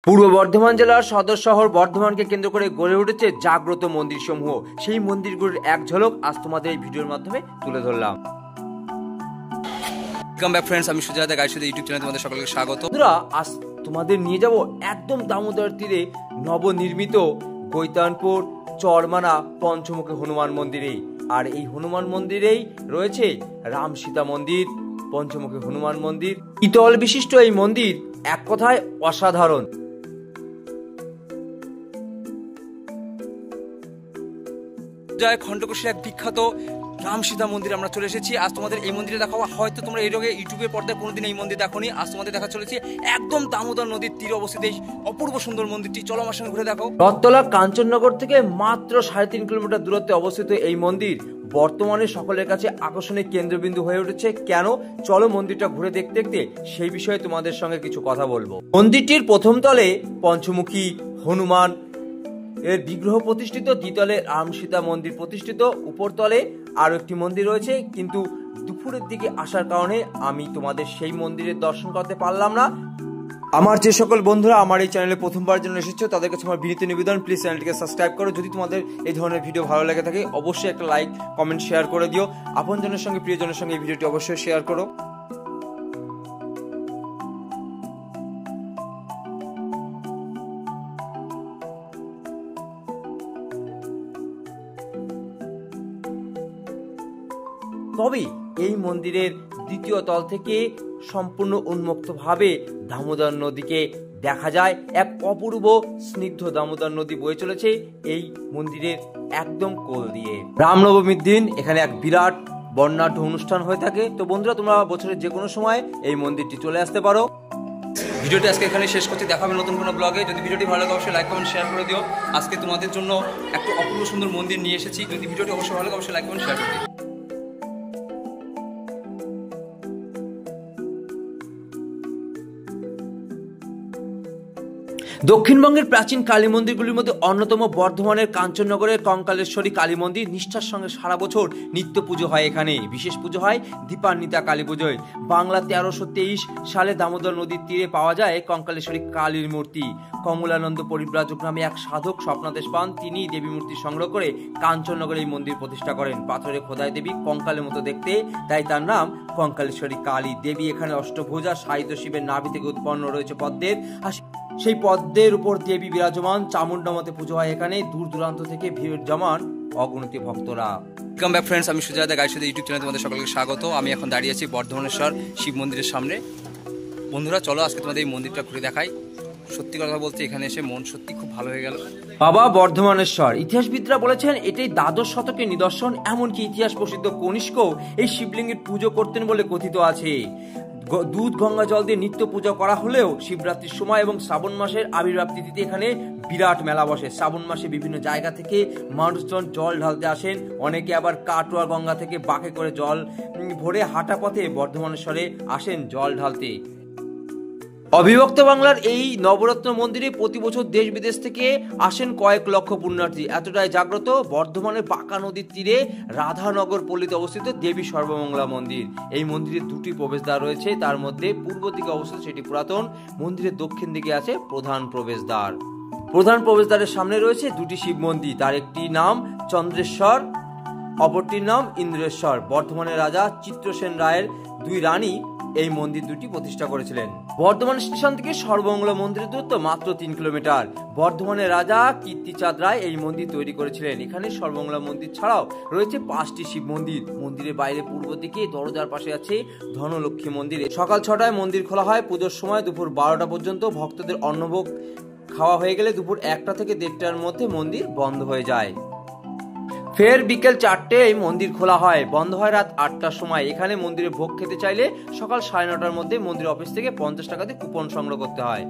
পূর্ব বর্ধমান জেলার সদর শহর বর্ধমানকে কেন্দ্র করে গড়ে উঠেছে জাগ্রত মন্দির সমূহ। সেই মন্দিরগুলির এক ঝলক আজ তোমাদের এই ভিডিওর মাধ্যমে তুলে ধরলাম। ওয়েলকাম ব্যাক ফ্রেন্ডস, আমি সুজাতা গাইড ইউটিউব চ্যানেলে তোমাদের সকলকে স্বাগত। বন্ধুরা, আজ তোমাদের নিয়ে যাব একদম দামোদর তীরে নবনির্মিত গৈতানপুর চরমানা পঞ্চমুখী হনুমান মন্দিরে। আর এই হনুমান মন্দিরেই রয়েছে রাম সীতা মন্দির, পঞ্চমুখী হনুমান মন্দির। ইতল বিশিষ্ট এই মন্দির এক কথায় অসাধারণ। জয় খণ্ডকোষের এক বিখ্যাত রাম সীতা মন্দির আমরা চলে এসেছি। আজ তোমাদের এই মন্দিরে দেখাবো। হয়তো তোমরা এই রোগে ইউটিউবের পর্দায় কোনোদিন এই মন্দির দেখোনি। আজ তোমাদের দেখা চলেছে একদম দামোদর নদীর তীরে অবস্থিত এই অপূর্ব সুন্দর মন্দিরটি। চলো আমার সঙ্গে ঘুরে দেখো। রথতলা কাঞ্চননগর থেকে মাত্র 3.5 কিলোমিটার দূরত্বে অবস্থিত এই মন্দির বর্তমানে সকলের কাছে আকর্ষণের কেন্দ্রবিন্দু হয়ে উঠেছে। কেন? চলো মন্দিরটা ঘুরে দেখতে দেখতে সেই বিষয়ে তোমাদের সঙ্গে কিছু কথা বলবো। মন্দিরটির প্রথম তলে পঞ্চমুখী হনুমান এর বিগ্রহ প্রতিষ্ঠিত, দ্বিতলে রাম সীতা মন্দির প্রতিষ্ঠিত, উপরতলে আরো একটি মন্দির রয়েছে। কিন্তু দুপুরের দিকে আসার কারণে আমি তোমাদের সেই মন্দিরের দর্শন করতে পারলাম না। আমার যে সকল বন্ধুরা আমার এই চ্যানেলে প্রথমবার জন্য এসেছো তাদের কাছে আমার বিনীত নিবেদন, প্লিজ চ্যানেলটিকে সাবস্ক্রাইব করো। যদি তোমাদের এই ধরনের ভিডিও ভালো লেগে থাকে অবশ্যই একটা লাইক, কমেন্ট, শেয়ার করে দিও। আপনজনের সঙ্গে প্রিয়জনের সঙ্গে এই ভিডিওটি অবশ্যই শেয়ার করো। তবে এই মন্দিরের দ্বিতীয় তল থেকে সম্পূর্ণ উন্মুক্তভাবে দামোদর নদীকে দেখা যায়। এক অপূর্ব স্নিগ্ধ দামোদর নদী বয়ে চলেছে এই মন্দিরের একদম কোল দিয়ে। রামনবমীর দিন এখানে এক বিরাট বর্ণাঢ্য অনুষ্ঠান হয়ে থাকে। তো বন্ধুরা, তোমরা বছরের যে কোনো সময় এই মন্দিরটি চলে আসতে পারো। ভিডিওটি আজকে এখানে শেষ করছি। দেখা হবে নতুন কোনো ব্লগে। যদি ভিডিওটি ভালো লাগে অবশ্যই লাইক, কমেন্ট, শেয়ার করে দিও। আজকে তোমাদের জন্য একটা অপূর্ব সুন্দর মন্দির নিয়ে এসেছি। যদি ভিডিওটি অবশ্যই ভালো লাগে অবশ্যই লাইক, কমেন্ট, শেয়ার করে দিও। দক্ষিণবঙ্গের প্রাচীন কালী মন্দিরগুলির মধ্যে অন্যতম বর্ধমানের কাঞ্চননগরের কঙ্কালেশ্বরী কালী মন্দির। নিষ্ঠার সঙ্গে সারা বছর নিত্য পুজো হয় এখানে। বিশেষ পুজো হয় দীপান্বিতা কালী পুজোয়। বাংলা 1323 সালে দামোদর নদীর তীরে পাওয়া যায় কঙ্কালেশ্বরী কালীর মূর্তি। কমলানন্দ পরিব্রাজক নামে এক সাধক স্বপ্নাদেশ পান। তিনি দেবী মূর্তি সংগ্রহ করে কাঞ্চননগরে এই মন্দির প্রতিষ্ঠা করেন। পাথরে খোদাই দেবী কঙ্কালের মতো দেখতে, তাই তার নাম কঙ্কালেশ্বরী কালী দেবী। এখানে অষ্টভুজা সাহিত্য শিবের নাভি থেকে উৎপন্ন রয়েছে পদ্মের, সেই পদ্মের উপর দেবী বিরাজমান। চামুণ্ডামতে পুজো হয় এখানে। দূর দূরান্ত থেকে ভিড় জমান অগণিত ভক্তরা। ওয়েলকাম ব্যাক ফ্রেন্ডস, আমি সুজাতা গাইড ইউটিউব চ্যানেলে তোমাদের সকলকে স্বাগত। আমি এখন দাঁড়িয়ে আছি বর্ধমানেশ্বর শিব মন্দিরের সামনে। বন্ধুরা, চলো আজকে তোমাদের এই মন্দিরটা ঘুরে দেখাই। সত্যি কথা বলতে এখানে এসে মন সত্যি খুব ভালো হয়ে গেল। বাবা বর্ধমানেশ্বর, ইতিহাসবিদরা বলেছেন এটাই দ্বাদশ শতকের নিদর্শন। এমনকি ইতিহাস প্রসিদ্ধ কনিষ্ক এই শিবলিঙ্গের পুজো করতেন বলে কথিত আছে। দুধ গঙ্গা জল দিয়ে নিত্য পূজা করা হলেও শিবরাত্রির সময় এবং শ্রাবণ মাসের আবির্ভাব তিথিতে এখানে বিরাট মেলা বসে। শ্রাবণ মাসে বিভিন্ন জায়গা থেকে মানুষজন জল ঢালতে আসেন। অনেকে আবার কাটোয়া গঙ্গা থেকে বাঁকে করে জল ভরে হাঁটা পথে বর্ধমানেশ্বরে আসেন জল ঢালতে। অবিভক্ত বাংলার এই নবরত্ন মন্দিরে প্রতি বছর দেশ বিদেশ থেকে আসেন কয়েক লক্ষ পুণ্যার্থী। এতটাই জাগ্রত বর্ধমানের বাঁকা নদীর তীরে রাধানগর পল্লীতে অবস্থিত দেবী সর্বমঙ্গলা মন্দির। এই মন্দিরে দুটি প্রবেশদ্বার রয়েছে। তার মধ্যে পূর্ব দিকে অবস্থিত সেটি পুরাতন। মন্দিরের দক্ষিণ দিকে আছে প্রধান প্রবেশদ্বার। প্রধান প্রবেশদ্বারের সামনে রয়েছে দুটি শিব মন্দির। তার একটি নাম চন্দ্রেশ্বর, অপরটির নাম ইন্দ্রেশ্বর। বর্ধমানের রাজা চিত্রসেন রায়ের দুই রানী এই মন্দির দুটি প্রতিষ্ঠা করেছিলেন। বর্ধমান স্টেশন থেকে সর্বমঙ্গলা মন্দিরের দূরত্ব মাত্র 3 কিলোমিটার। বর্ধমানের রাজা কীর্তিচাঁদ রায় এই মন্দির তৈরি করেছিলেন। এখানে সর্বমঙ্গলা মন্দির ছাড়াও রয়েছে 5টি শিব মন্দির। মন্দিরের বাইরে পূর্ব দিকে দরজার পাশে আছে ধনলক্ষ্মী মন্দির। সকাল 6টায় মন্দির খোলা হয়। পুজোর সময় দুপুর 12টা পর্যন্ত। ভক্তদের অন্নভোগ খাওয়া হয়ে গেলে দুপুর 1টা থেকে 1:30টার মধ্যে মন্দির বন্ধ হয়ে যায়। ফের বিকেল 4টে এই মন্দির খোলা হয়, বন্ধ হয় রাত 8টার সময়। এখানে মন্দিরে ভোগ খেতে চাইলে সকাল 9:30টার মধ্যে মন্দির অফিস থেকে 50 টাকা দিয়ে কুপন সংগ্রহ করতে হয়।